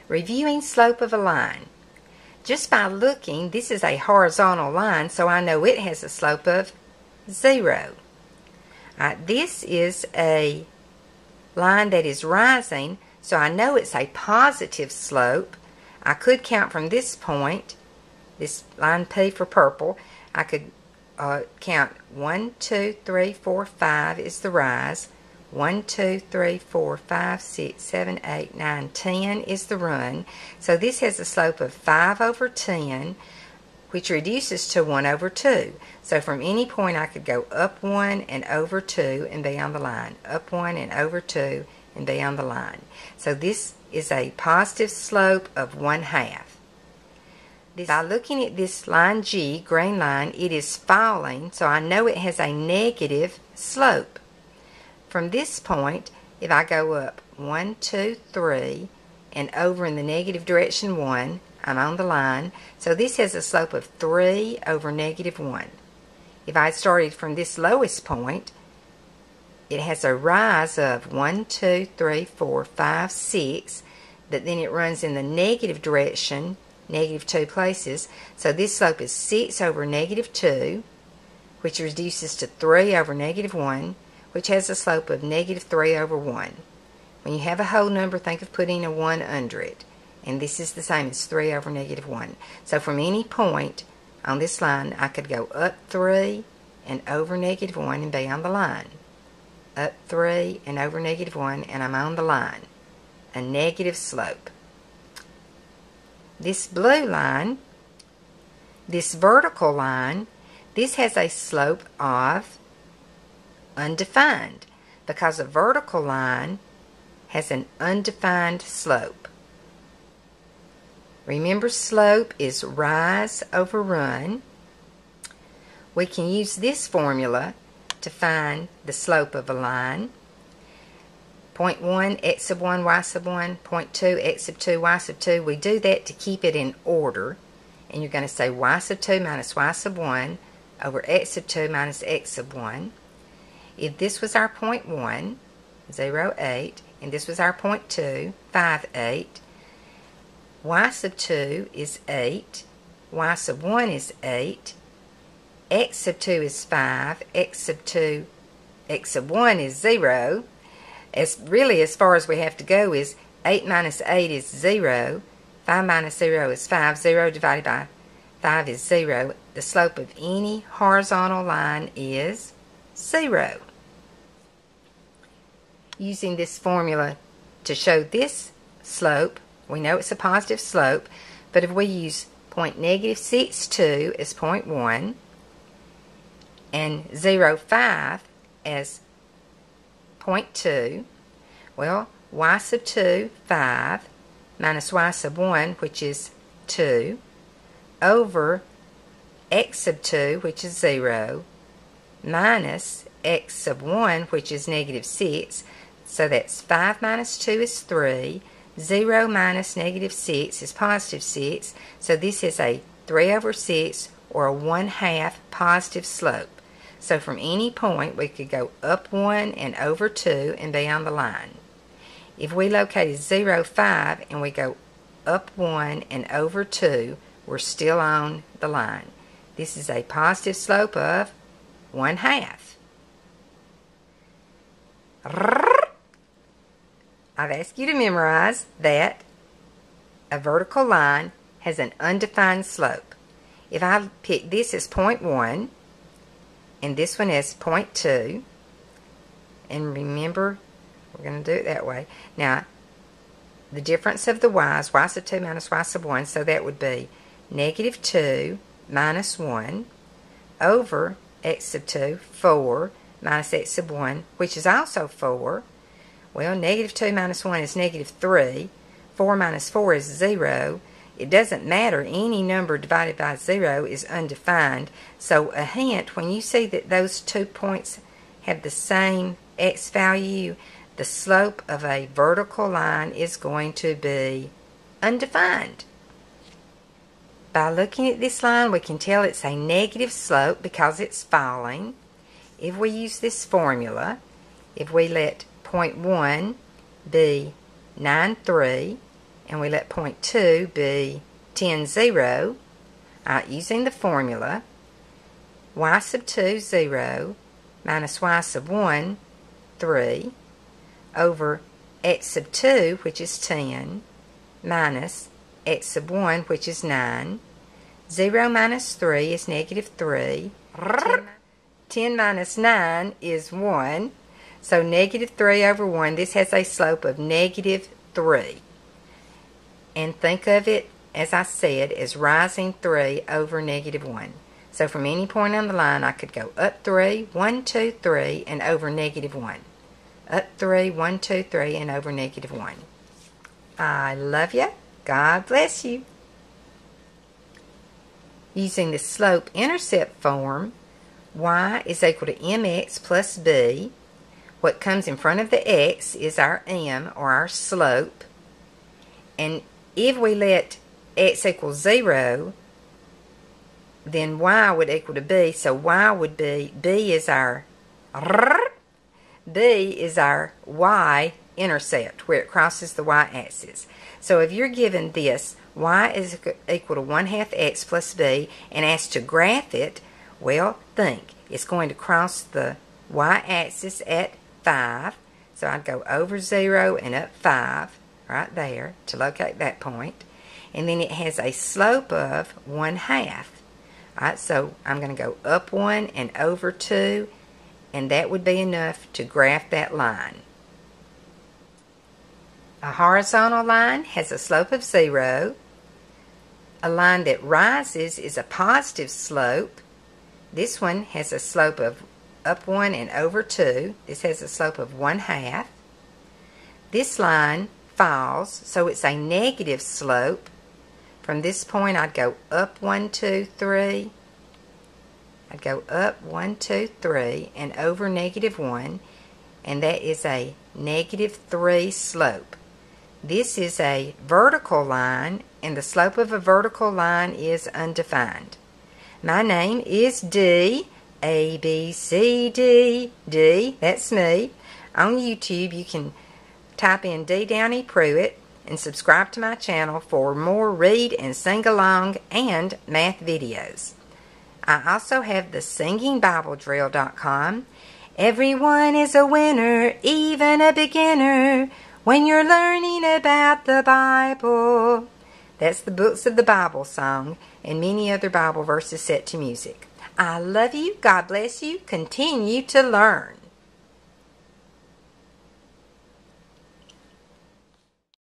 Reviewing slope of a line. Just by looking, this is a horizontal line, so I know it has a slope of 0. This is a line that is rising, so I know it's a positive slope. I could count from this point, this line P for purple. I could count 1, 2, 3, 4, 5 is the rise. 1, 2, 3, 4, 5, 6, 7, 8, 9, 10 is the run. So this has a slope of 5 over 10, which reduces to 1 over 2. So from any point I could go up 1 and over 2 and be on the line. Up 1 and over 2 and be on the line. So this is a positive slope of 1/2. By looking at this line G, green line, it is falling, so I know it has a negative slope. From this point, if I go up 1, 2, 3, and over in the negative direction 1, I'm on the line. So this has a slope of 3 over negative 1. If I started from this lowest point, it has a rise of 1, 2, 3, 4, 5, 6, but then it runs in the negative direction, negative 2 places. So this slope is 6 over negative 2, which reduces to 3 over negative 1, which has a slope of negative 3 over 1. When you have a whole number, think of putting a 1 under it. And this is the same as 3 over negative 1. So from any point on this line, I could go up 3 and over negative 1 and be on the line. Up 3 and over negative 1 and I'm on the line. A negative slope. This blue line, this vertical line, this has a slope of undefined, because a vertical line has an undefined slope. Remember, slope is rise over run. We can use this formula to find the slope of a line. Point 1, x sub 1, y sub 1. Point 2, x sub 2, y sub 2. We do that to keep it in order. And you're going to say y sub 2 minus y sub 1 over x sub 2 minus x sub 1. If this was our point 1, 0, 8, and this was our point 2, 5, 8, y sub 2 is 8, y sub 1 is 8, x sub 2 is 5, x sub 1 is 0. As far as we have to go is 8 minus 8 is 0, 5 minus 0 is 5, 0 divided by 5 is 0. The slope of any horizontal line is 0. Using this formula to show this slope, we know it's a positive slope, but if we use point negative 6, 2 as point 1 and 0, 5 as point 2, well, y sub 2, 5, minus y sub 1, which is 2, over x sub 2, which is 0, minus x sub 1, which is negative 6. So that's 5 minus 2 is 3. 0 minus negative 6 is positive 6. So this is a 3 over 6 or a 1/2 positive slope. So from any point we could go up 1 and over 2 and be on the line. If we located 0, 5 and we go up 1 and over 2, we're still on the line. This is a positive slope of 1/2. I've asked you to memorize that a vertical line has an undefined slope. If I pick this as point 1 and this one as point 2, and remember, we're going to do it that way. Now, the difference of the y's, y sub 2 minus y sub 1, so that would be negative 2 minus 1 over x sub 2, 4, minus x sub 1, which is also 4. Well, negative 2 minus 1 is negative 3. 4 minus 4 is 0. It doesn't matter. Any number divided by 0 is undefined. So a hint, when you see that those 2 points have the same x value, the slope of a vertical line is going to be undefined. By looking at this line, we can tell it's a negative slope because it's falling. If we use this formula, if we let point 1 be 9, 3, and we let point 2 be 10, 0. Using the formula, y sub 2, 0, minus y sub 1, 3, over x sub 2, which is 10, minus x sub 1, which is 9. 0 minus 3 is negative 3. 10 minus 9 is 1. So negative 3 over 1, this has a slope of negative 3. And think of it, as I said, as rising 3 over negative 1. So from any point on the line, I could go up 3, 1, 2, 3, and over negative 1. Up 3, 1, 2, 3, and over negative 1. I love you. God bless you. Using the slope-intercept form, y is equal to mx plus b. What comes in front of the x is our m, or our slope. And if we let x equal 0, then y would equal to b. So y would be, b is our y-intercept, where it crosses the y-axis. So if you're given this, y is equal to 1/2 x plus b, and asked to graph it, well, think. It's going to cross the y-axis at 5. So I'd go over 0 and up 5, right there, to locate that point. And then it has a slope of 1/2. Alright, so I'm going to go up 1 and over 2, and that would be enough to graph that line. A horizontal line has a slope of 0. A line that rises is a positive slope. This one has a slope of up 1 and over 2. This has a slope of 1/2. This line falls, so it's a negative slope. From this point, I'd go up 1, 2, 3. I'd go up 1, 2, 3, and over negative 1, and that is a negative 3 slope. This is a vertical line, and the slope of a vertical line is undefined. My name is D, A, B, C, D, D, that's me. On YouTube, you can type in D. Downey Pruett and subscribe to my channel for more read and sing along and math videos. I also have the SingingBibleDrill.com. Everyone is a winner, even a beginner, when you're learning about the Bible. That's the Books of the Bible song and many other Bible verses set to music. I love you. God bless you. Continue to learn.